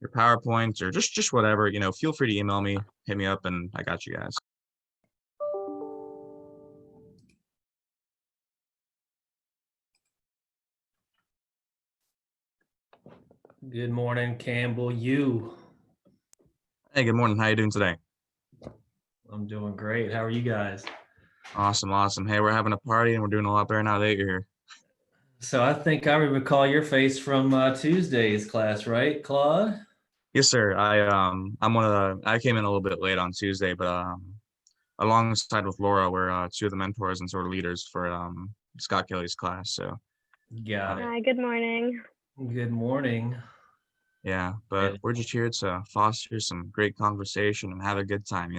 your PowerPoints or just whatever, feel free to email me, hit me up, and I got you guys. Good morning, Campbell. Hey, good morning. How you doing today? I'm doing great. How are you guys? Awesome. Hey, we're having a party and we're doing a lot better now that you're here. So I think I recall your face from Tuesday's class, right, Claude? Yes, sir. I came in a little bit late on Tuesday, but alongside with Laura, we're two of the mentors and sort of leaders for Scott Kelly's class. So Got it. Hi, good morning. Good morning. yeah, but we're just here to foster some great conversation and have a good time,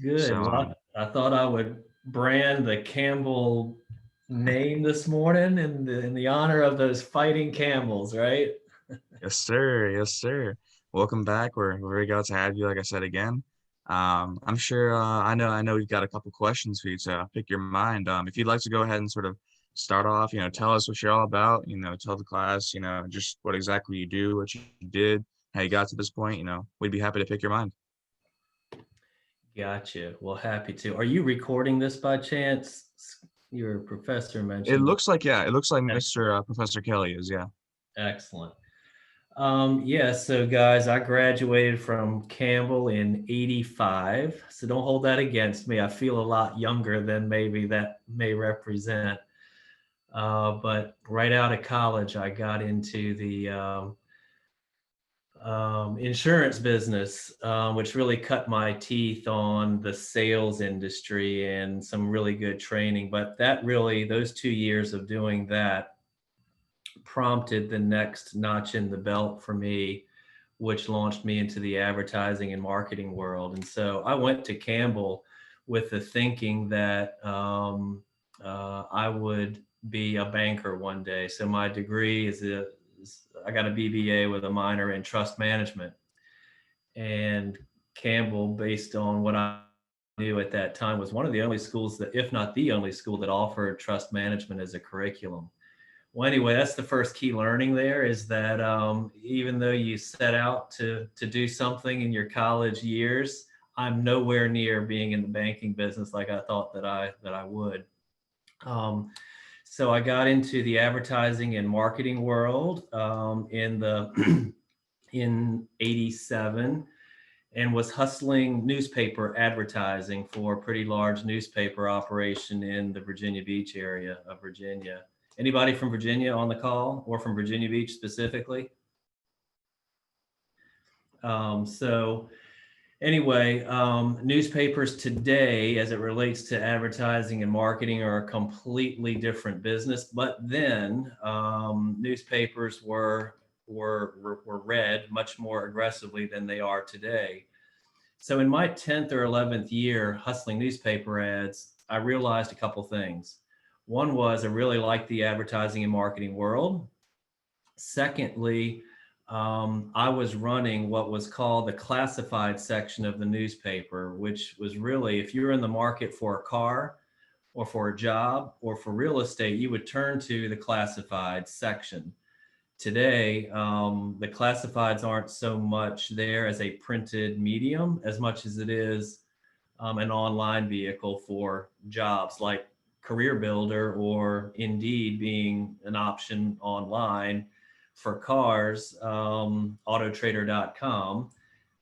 Good. So, Well, I thought I would brand the Campbell name this morning in the honor of those fighting Campbells, right? Yes, sir. Yes, sir. Welcome back. We're very glad to have you, like I said again. I'm sure I know we've got a couple questions for you to pick your mind. If you'd like to go ahead and sort of start off, tell us what you're all about, tell the class, just what exactly you do, what you did, how you got to this point, we'd be happy to pick your mind. Gotcha. Well, happy to. Are you recording this by chance? Your professor mentioned It looks like Mr. Professor Kelly is, yeah. Excellent. Yeah, so guys, I graduated from Campbell in '85. So don't hold that against me. I feel a lot younger than maybe that may represent. But right out of college, I got into the insurance business, which really cut my teeth on the sales industry and some really good training. But those 2 years of doing that prompted the next notch in the belt for me, which launched me into the advertising and marketing world. And so I went to Campbell with the thinking that I would be a banker one day. So my degree I got a BBA with a minor in trust management. And Campbell, based on what I knew at that time, was one of the only schools that, if not the only school, that offered trust management as a curriculum. Well, anyway, that's the first key learning there, is that even though you set out to do something in your college years, I'm nowhere near being in the banking business like I thought that I would. So I got into the advertising and marketing world in '87 and was hustling newspaper advertising for a pretty large newspaper operation in the Virginia Beach area of Virginia. Anybody from Virginia on the call, or from Virginia Beach specifically? So anyway, newspapers today, as it relates to advertising and marketing, are a completely different business. But then newspapers were read much more aggressively than they are today. So in my 10th or 11th year hustling newspaper ads, I realized a couple things. One was I really liked the advertising and marketing world. Secondly, I was running what was called the classified section of the newspaper, which was really, if you're in the market for a car or for a job or for real estate, you would turn to the classified section. Today, the classifieds aren't so much there as a printed medium as much as it is an online vehicle for jobs, like Career Builder or Indeed being an option online. For cars, Autotrader.com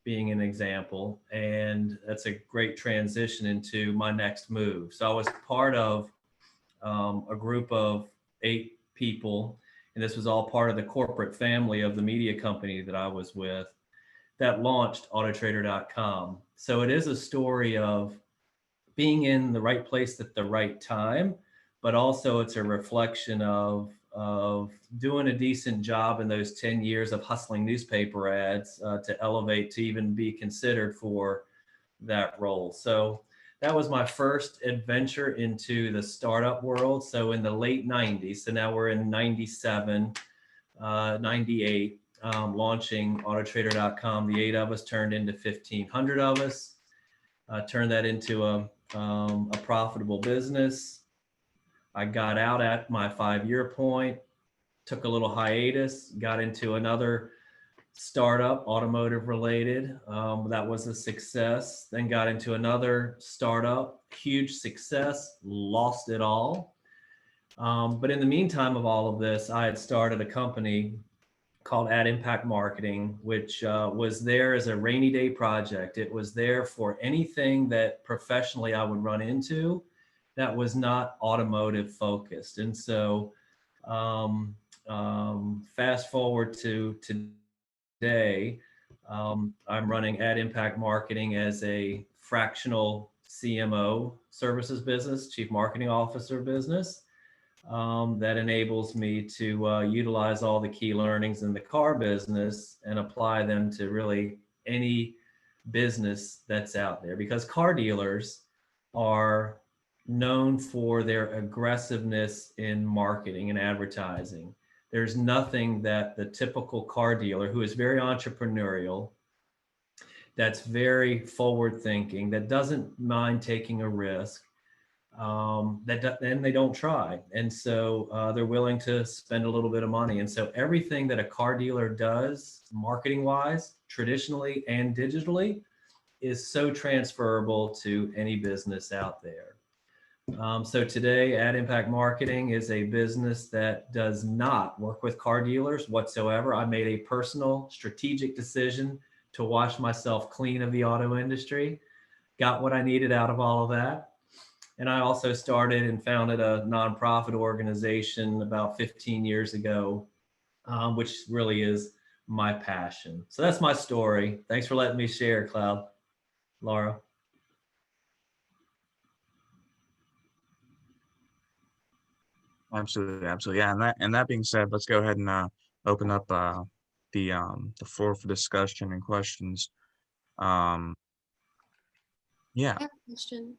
being an example. And that's a great transition into my next move. So I was part of a group of 8 people, and this was all part of the corporate family of the media company that I was with, that launched Autotrader.com. So it is a story of being in the right place at the right time, but also it's a reflection of doing a decent job in those 10 years of hustling newspaper ads to elevate to even be considered for that role. So that was my first adventure into the startup world. So in the late 90s, so now we're in 97, 98, launching Autotrader.com. The 8 of us turned into 1,500 of us, turned that into a profitable business. I got out at my 5-year point, took a little hiatus, got into another startup, automotive related. That was a success. Then got into another startup, huge success, lost it all. But in the meantime of all of this, I had started a company called AdImpact.Marketing, which was there as a rainy day project. It was there for anything that professionally I would run into that was not automotive focused. And so fast forward to today, I'm running AdImpact.Marketing as a fractional CMO services business, chief marketing officer business. That enables me to utilize all the key learnings in the car business and apply them to really any business that's out there, because car dealers are known for their aggressiveness in marketing and advertising. There's nothing that the typical car dealer, who is very entrepreneurial, that's very forward thinking, that doesn't mind taking a risk, and they don't try. And so they're willing to spend a little bit of money. And so everything that a car dealer does marketing wise, traditionally and digitally, is so transferable to any business out there. So today, AdImpact.Marketing is a business that does not work with car dealers whatsoever. I made a personal strategic decision to wash myself clean of the auto industry, got what I needed out of all of that. And I also started and founded a nonprofit organization about 15 years ago, which really is my passion. So that's my story. Thanks for letting me share, Cloud. Laura. Absolutely, absolutely. Yeah, and that being said, let's go ahead and open up the floor for discussion and questions. Um, yeah, I have a question.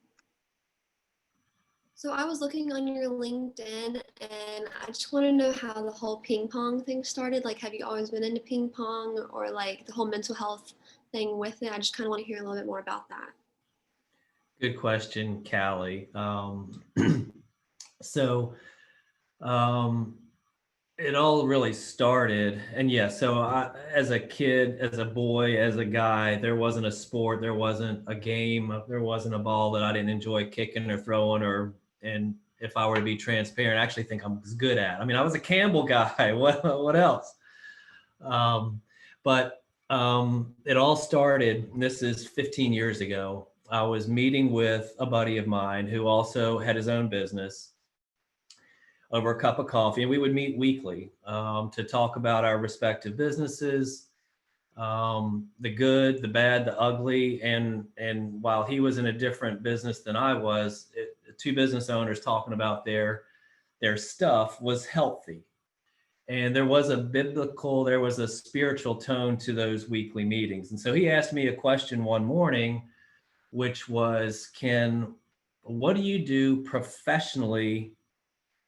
So I was looking on your LinkedIn and I just want to know how the whole ping pong thing started. Like, have you always been into ping pong, or like the whole mental health thing with it? I just kind of want to hear a little bit more about that. Good question, Callie. So um, it all really started, and yeah, so as a kid, as a boy, as a guy, there wasn't a sport, there wasn't a game, there wasn't a ball that I didn't enjoy kicking or throwing, or, and if I were to be transparent, I actually think I'm good at. I mean, I was a Campbell guy. What else? Um, but it all started, and this is 15 years ago. I was meeting with a buddy of mine who also had his own business over a cup of coffee, and we would meet weekly to talk about our respective businesses, the good, the bad, the ugly. And while he was in a different business than I was, two business owners talking about their stuff was healthy. And there was there was a spiritual tone to those weekly meetings. And so he asked me a question one morning, which was, what do you do professionally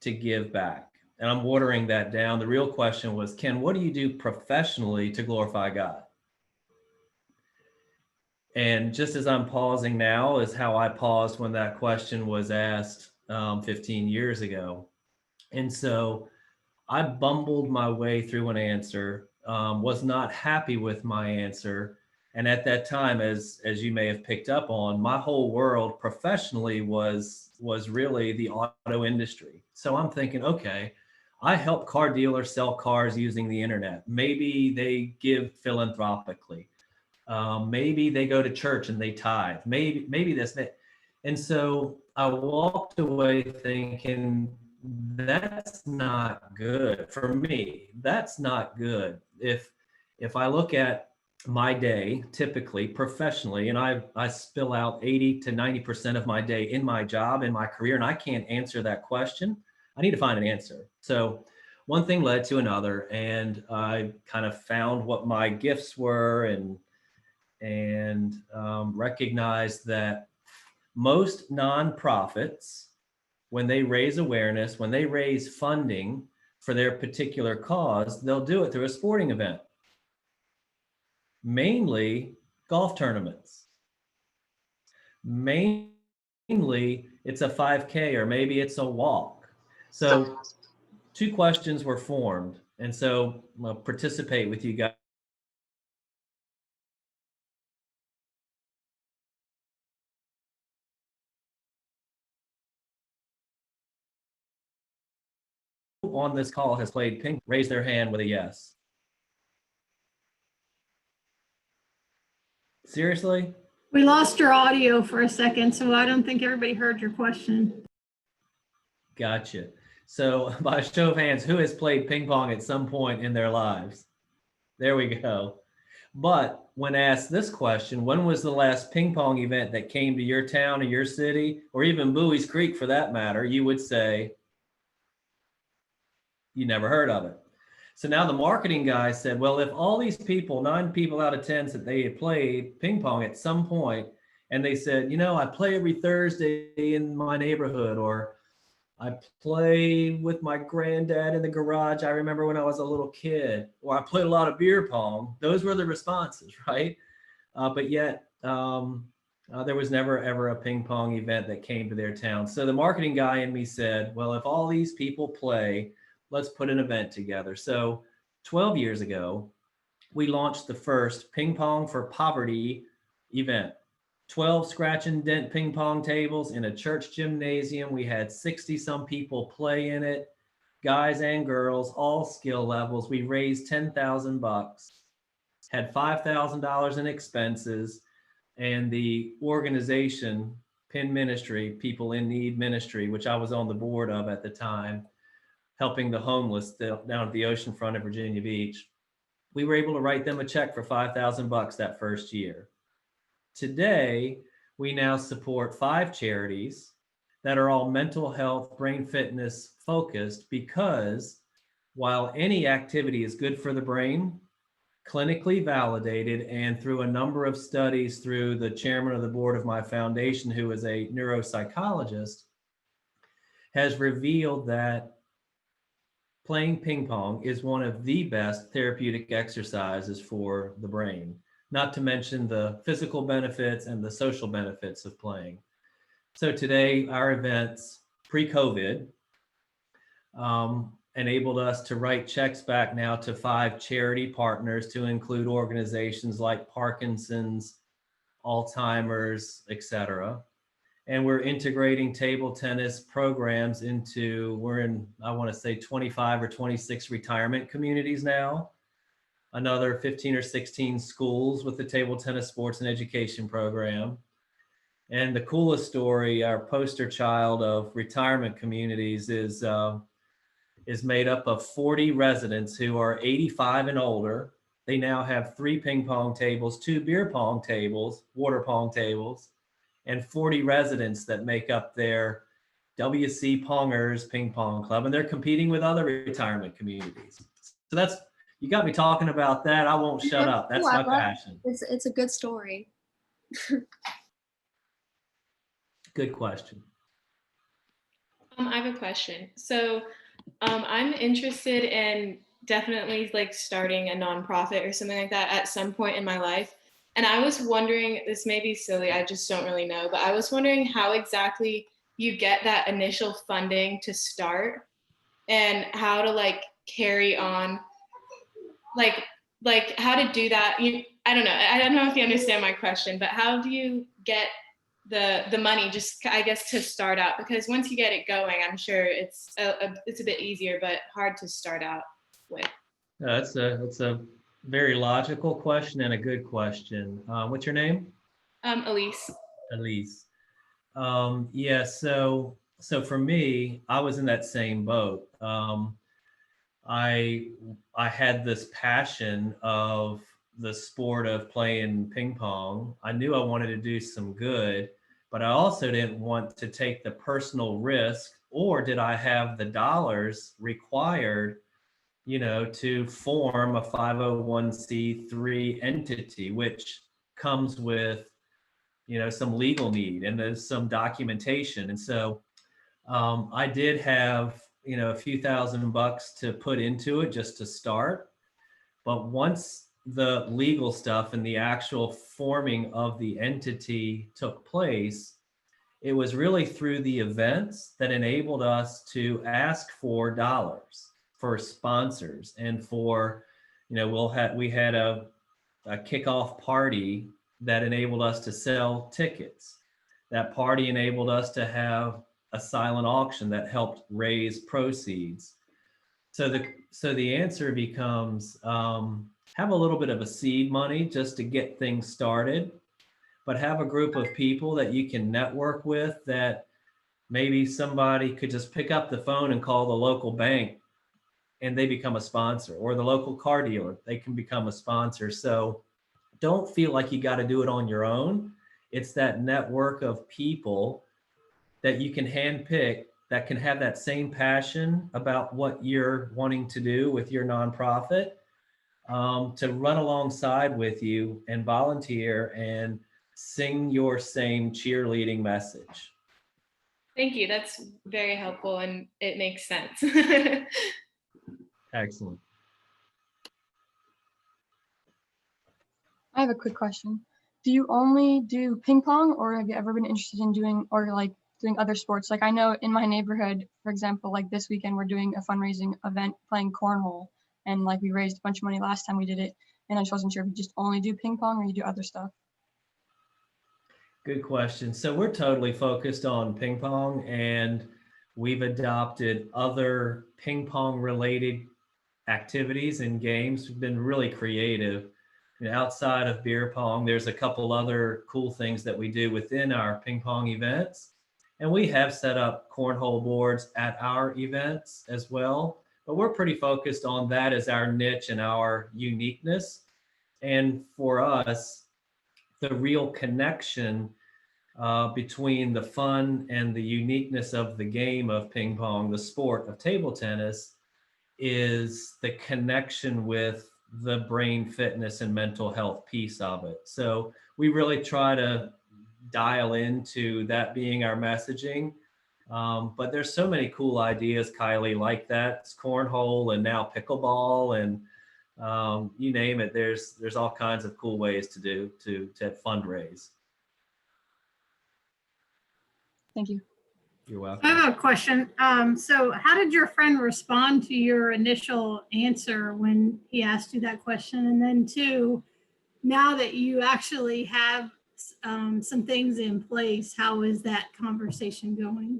to give back? And I'm watering that down. The real question was, Ken, what do you do professionally to glorify God? And just as I'm pausing now is how I paused when that question was asked 15 years ago. And so I bumbled my way through an answer, was not happy with my answer. And at that time, as you may have picked up on, my whole world professionally was really the auto industry. So I'm thinking, okay, I help car dealers sell cars using the internet. Maybe they give philanthropically. Maybe they go to church and they tithe. Maybe this. And so I walked away thinking, that's not good for me. That's not good. If I look at my day, typically professionally, and I spill out 80 to 90% of my day in my job, in my career, and I can't answer that question, I need to find an answer. So one thing led to another, and I kind of found what my gifts were, and recognized that most nonprofits, when they raise awareness, when they raise funding for their particular cause, they'll do it through a sporting event, mainly golf tournaments. Mainly it's a 5K, or maybe it's a walk. So two questions were formed. And so I'll participate with you on this call has played ping? Raise their hand with a yes. Seriously? We lost your audio for a second, so I don't think everybody heard your question. Gotcha. So by show of hands, who has played ping pong at some point in their lives? There we go. But when asked this question, when was the last ping pong event that came to your town or your city, or even Bowie's Creek for that matter, you would say you never heard of it. So now the marketing guy said, well, if all these people, 9 people out of 10 said they had played ping pong at some point, and they said, I play every Thursday in my neighborhood, or I play with my granddad in the garage, I remember when I was a little kid, or I played a lot of beer pong. Those were the responses, right? But yet there was never ever a ping pong event that came to their town. So the marketing guy in me said, well, if all these people play, let's put an event together. So 12 years ago, we launched the first Ping Pong for Poverty event. 12 scratch and dent ping pong tables in a church gymnasium. We had 60 some people play in it, guys and girls, all skill levels. We raised $10,000, had $5,000 in expenses, and the organization, PIN Ministry, People in Need Ministry, which I was on the board of at the time, helping the homeless down at the oceanfront of Virginia Beach. We were able to write them a check for $5,000 that first year. Today, we now support 5 charities that are all mental health, brain fitness focused, because while any activity is good for the brain, clinically validated, and through a number of studies through the chairman of the board of my foundation, who is a neuropsychologist, has revealed that playing ping pong is one of the best therapeutic exercises for the brain, not to mention the physical benefits and the social benefits of playing. So today, our events pre-COVID enabled us to write checks back now to 5 charity partners, to include organizations like Parkinson's, Alzheimer's, etc. And we're integrating table tennis programs we're in, I want to say 25 or 26 retirement communities now, another 15 or 16 schools with the table tennis sports and education program. And the coolest story, our poster child of retirement communities is made up of 40 residents who are 85 and older. They now have 3 ping pong tables, 2 beer pong tables, water pong tables, and 40 residents that make up their WC Pongers Ping Pong Club. And they're competing with other retirement communities. So that's, you got me talking about that. I won't shut up. That's my passion. It's a good story. Good question. I have a question. So I'm interested in definitely like starting a nonprofit or something like that at some point in my life. And I was wondering, this may be silly, I just don't really know, but I was wondering how exactly you get that initial funding to start, and how to like carry on, like how to do that. I don't know if you understand my question, but how do you get the money, just I guess, to start out? Because once you get it going, I'm sure it's a bit easier, but hard to start out with. That's a very logical question and a good question. What's your name? Elise. Elise. Yeah, so for me, I was in that same boat. I had this passion of the sport of playing ping pong. I knew I wanted to do some good, but I also didn't want to take the personal risk, or did I have the dollars required, to form a 501c3 entity, which comes with, some legal need and there's some documentation. And so I did have, a few $1,000s to put into it just to start. But once the legal stuff and the actual forming of the entity took place, it was really through the events that enabled us to ask for dollars, for sponsors, and for, we had a kickoff party that enabled us to sell tickets. That party enabled us to have a silent auction that helped raise proceeds. So the answer becomes have a little bit of a seed money just to get things started, but have a group of people that you can network with, that maybe somebody could just pick up the phone and call the local bank and they become a sponsor, or the local car dealer, they can become a sponsor. So don't feel like you got to do it on your own. It's that network of people that you can handpick that can have that same passion about what you're wanting to do with your nonprofit, to run alongside with you and volunteer and sing your same cheerleading message. Thank you. That's very helpful and it makes sense. Excellent. I have a quick question. Do you only do ping pong, or have you ever been interested in doing, or like doing other sports? Like I know in my neighborhood, for example, like this weekend, we're doing a fundraising event playing cornhole, and like we raised a bunch of money last time we did it. And I just wasn't sure if you just only do ping pong or you do other stuff. Good question. So we're totally focused on ping pong, and we've adopted other ping pong related activities and games. We've been really creative. And outside of beer pong, there's a couple other cool things that we do within our ping pong events. And we have set up cornhole boards at our events as well. But we're pretty focused on that as our niche and our uniqueness. And for us, the real connection between the fun and the uniqueness of the game of ping pong, the sport of table tennis, is the connection with the brain fitness and mental health piece of it. So we really try to dial into that being our messaging. But there's so many cool ideas, Kylie, like that. It's cornhole and now pickleball and you name it. There's all kinds of cool ways to fundraise. Thank you. You're welcome. I have a question. So how did your friend respond to your initial answer when he asked you that question? And then two, now that you actually have some things in place, how is that conversation going?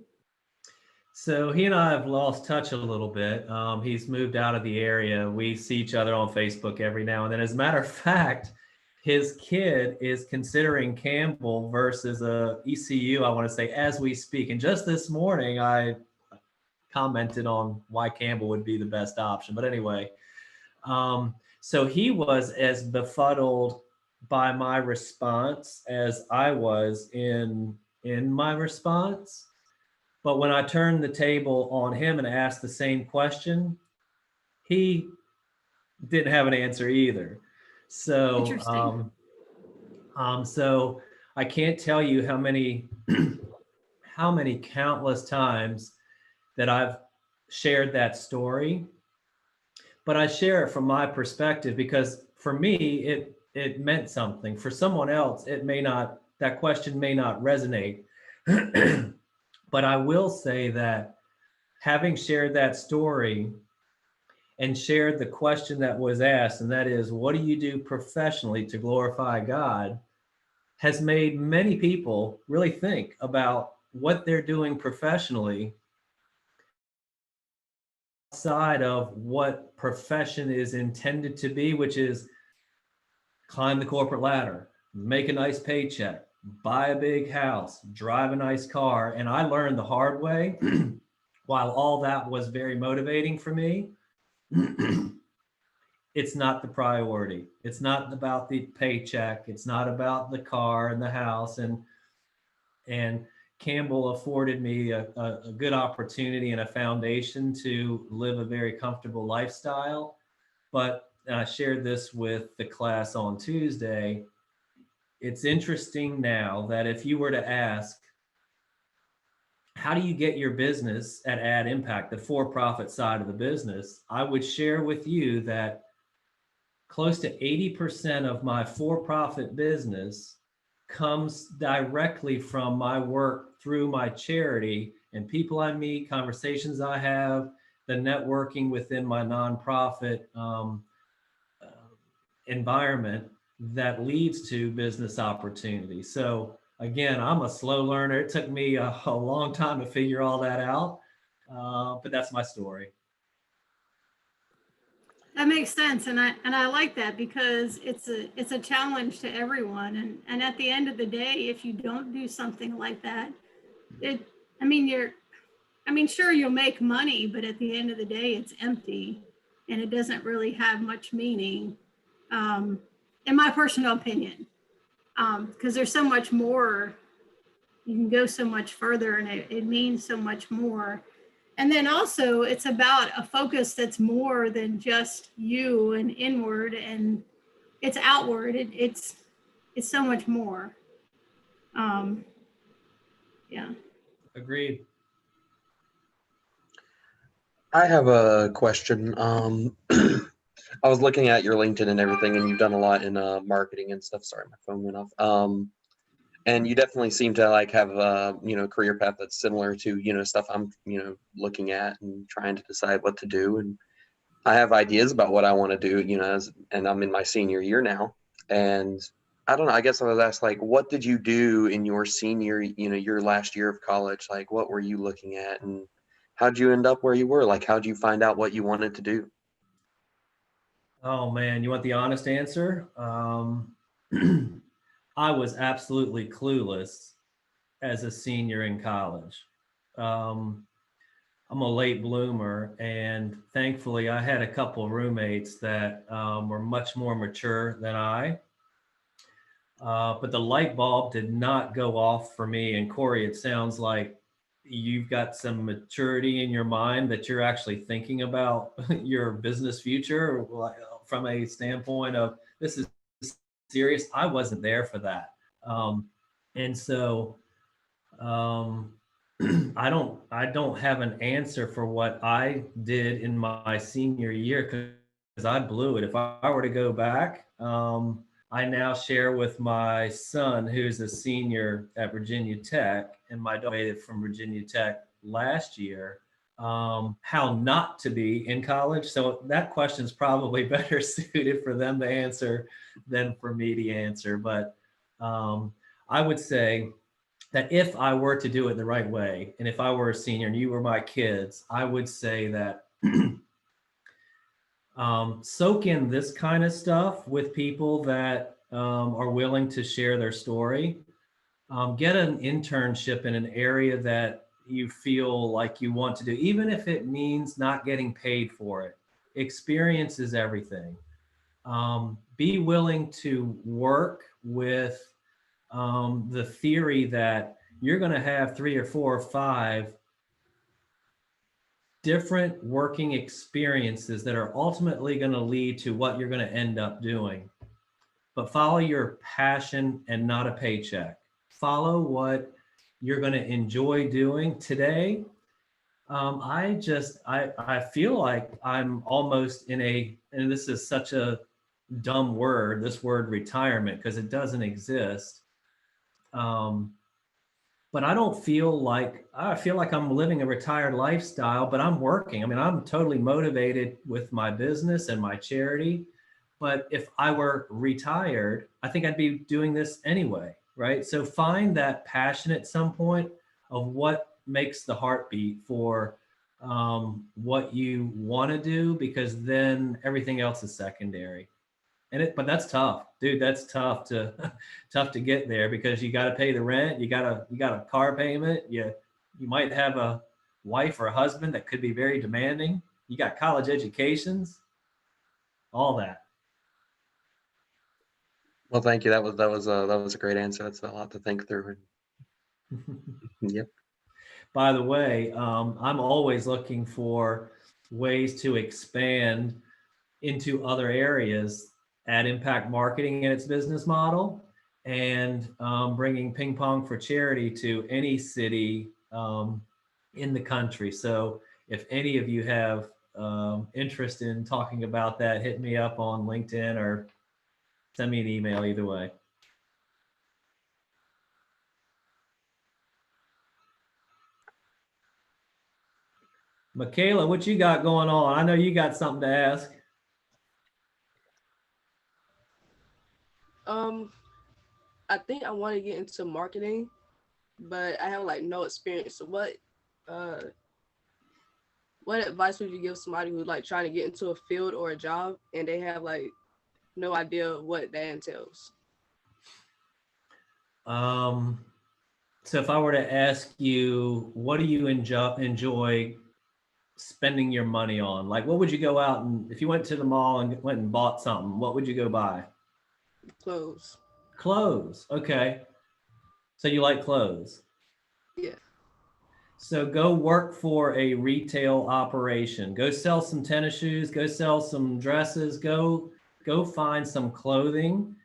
So he and I have lost touch a little bit. He's moved out of the area. We see each other on Facebook every now and then. As a matter of fact, his kid is considering Campbell versus ECU, I want to say, as we speak. And just this morning, I commented on why Campbell would be the best option. But anyway, so he was as befuddled by my response as I was in my response. But when I turned the table on him and asked the same question, he didn't have an answer either. So, so I can't tell you how many countless times that I've shared that story, but I share it from my perspective because for me, it meant something. For someone else, that question may not resonate. But I will say that having shared that story and shared the question that was asked, and that is, what do you do professionally to glorify God, has made many people really think about what they're doing professionally outside of what profession is intended to be, which is climb the corporate ladder, make a nice paycheck, buy a big house, drive a nice car. And I learned the hard way, while all that was very motivating for me, it's not the priority. It's not about the paycheck. It's not about the car and the house. And Campbell afforded me a good opportunity and a foundation to live a very comfortable lifestyle. But I shared this with the class on Tuesday. It's interesting now that if you were to ask, how do you get your business at AdImpact, the for-profit side of the business, I would share with you that close to 80% of my for-profit business comes directly from my work through my charity and people I meet, conversations I have, the networking within my nonprofit environment that leads to business opportunity. So again, I'm a slow learner. It took me a long time to figure all that out, but that's my story. That makes sense, and I like that because it's a challenge to everyone, and at the end of the day, if you don't do something like that, it I mean sure you'll make money, but at the end of the day, it's empty, and it doesn't really have much meaning, in my personal opinion, because there's so much more. You can go so much further, and it means so much more. And then also it's about a focus that's more than just you and inward, and it's outward. It's so much more. Um, yeah. Agreed. I have a question. I was looking at your LinkedIn and everything, and you've done a lot in marketing and stuff. Sorry, my phone went off. And you definitely seem to like have a career path that's similar to stuff I'm looking at and trying to decide what to do. And I have ideas about what I want to do, and I'm in my senior year now. And I don't know, I guess I was asked, like, what did you do in your senior, your last year of college? Like, what were you looking at, and how'd you end up where you were? Like, how'd you find out what you wanted to do? Oh man, you want the honest answer? I was absolutely clueless as a senior in college. Um, I'm a late bloomer, and thankfully I had a couple of roommates that were much more mature than I. But the light bulb did not go off for me. And Corey, it sounds like you've got some maturity in your mind that you're actually thinking about your business future from a standpoint of this is serious. I wasn't there for that. And so I don't have an answer for what I did in my senior year because I blew it. If I were to go back, I now share with my son, who's a senior at Virginia Tech, and my daughter graduated from Virginia Tech last year, how not to be in college. So that question is probably better suited for them to answer than for me to answer. But I would say that if I were to do it the right way, and if I were a senior and you were my kids, I would say that soak in this kind of stuff with people that are willing to share their story. Get an internship in an area that you feel like you want to do, even if it means not getting paid for it. Experience is everything. Be willing to work with the theory that you're going to have 3 or 4 or 5 different working experiences that are ultimately going to lead to what you're going to end up doing. But follow your passion and not a paycheck. Follow what you're going to enjoy doing. Today, I feel like I'm almost in and this is such a dumb word, this word retirement, because it doesn't exist. But I feel like I'm living a retired lifestyle, but I'm working. I mean, I'm totally motivated with my business and my charity. But if I were retired, I think I'd be doing this anyway, right? So find that passion at some point of what makes the heartbeat for what you want to do, because then everything else is secondary. But that's tough, dude. That's tough to tough to get there, because you got to pay the rent. You got a car payment. You might have a wife or a husband that could be very demanding. You got college educations, all that. Well, thank you. That was a great answer. That's a lot to think through. Yep. By the way, I'm always looking for ways to expand into other areas at AdImpact.Marketing and its business model, and bringing ping pong for charity to any city in the country. So if any of you have interest in talking about that, hit me up on LinkedIn or send me an email, either way. Michaela, what you got going on? I know you got something to ask. I think I want to get into marketing, but I have like no experience. So what what advice would you give somebody who's like trying to get into a field or a job and they have like no idea what that entails? So if I were to ask you, what do you enjoy spending your money on? Like, what would you go out and, if you went to the mall and went and bought something, what would you go buy? Clothes. Clothes. Okay. So you like clothes. Yeah. So go work for a retail operation. Go sell some tennis shoes, go sell some dresses, go find some clothing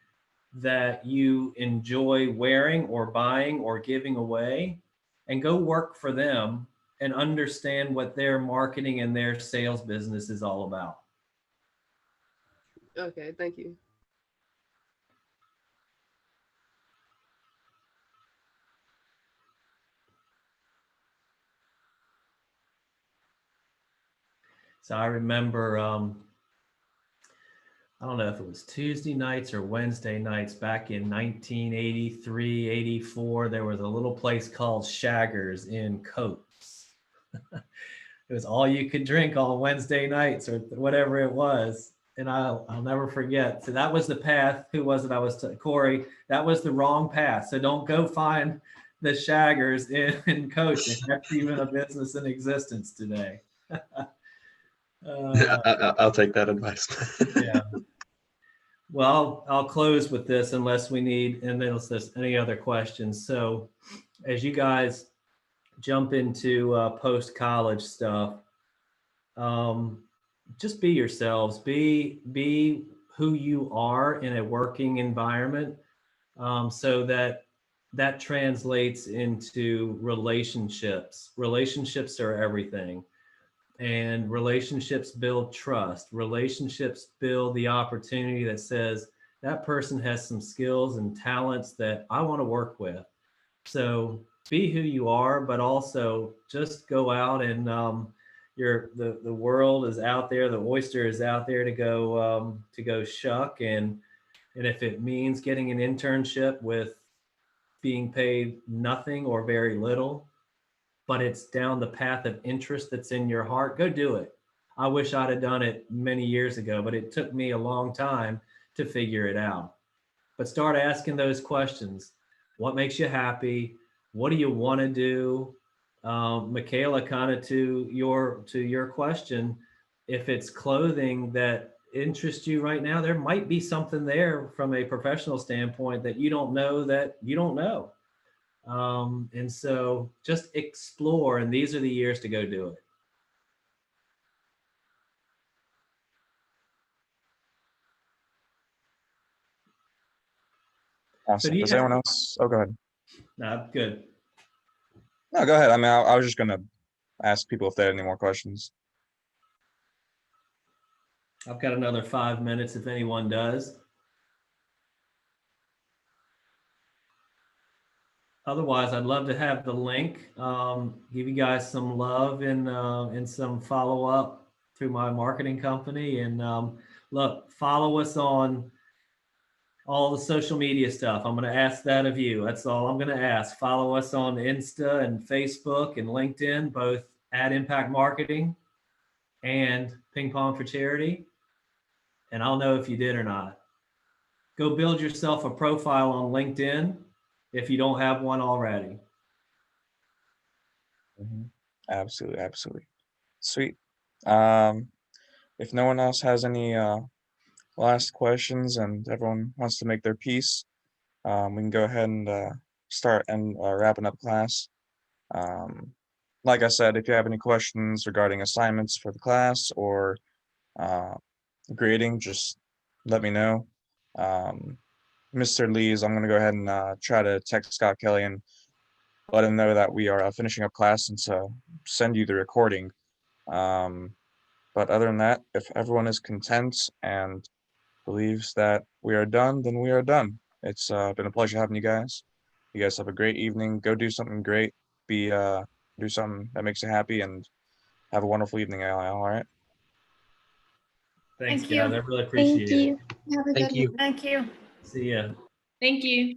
that you enjoy wearing or buying or giving away, and go work for them and understand what their marketing and their sales business is all about. Okay, thank you. So I remember, I don't know if it was Tuesday nights or Wednesday nights back in 1983, 84, there was a little place called Shaggers in Coates. It was all you could drink on Wednesday nights or whatever it was. And I'll never forget. So that was the path. Who was it? Corey. That was the wrong path. So don't go find the Shaggers in coaching. That's even a business in existence today. I'll take that advice. Yeah. Well, I'll close with this unless we need, and then if there's any other questions. So as you guys jump into post-college stuff, just be yourselves, be who you are in a working environment, so that translates into relationships. Relationships are everything, and relationships build trust. Relationships build the opportunity that says that person has some skills and talents that I want to work with. So be who you are, but also just go out and the world is out there. The oyster is out there to go shuck, and if it means getting an internship with being paid nothing or very little, but it's down the path of interest that's in your heart, go do it. I wish I'd have done it many years ago, but it took me a long time to figure it out. But start asking those questions. What makes you happy? What do you want to do? Michaela, kind of to your question, if it's clothing that interests you right now, there might be something there from a professional standpoint that you don't know. And so just explore, and these are the years to go do it. Awesome. Does anyone else? Oh, go ahead. No, good. No, go ahead. I mean, I was just going to ask people if they had any more questions. I've got another 5 minutes if anyone does. Otherwise, I'd love to have the link, give you guys some love and some follow up through my marketing company. And look, follow us on all the social media stuff. I'm going to ask that of you. That's all I'm going to ask. Follow us on Insta and Facebook and LinkedIn, both AdImpact.Marketing and Ping Pong for Charity. And I'll know if you did or not. Go build yourself a profile on LinkedIn if you don't have one already. Absolutely, absolutely. Sweet. If no one else has any last questions and everyone wants to make their piece, we can go ahead and start and wrapping up class. Like I said, if you have any questions regarding assignments for the class or grading, just let me know. Mr. Lees, I'm going to go ahead and try to text Scott Kelly and let him know that we are finishing up class and to send you the recording. But other than that, if everyone is content and believes that we are done, then we are done. It's been a pleasure having you guys. You guys have a great evening. Go do something great. Do something that makes you happy, and have a wonderful evening, all right? Thanks, Thank you. guys. I really appreciate it. Have a Thank good you. one. Thank you. See ya. Thank you.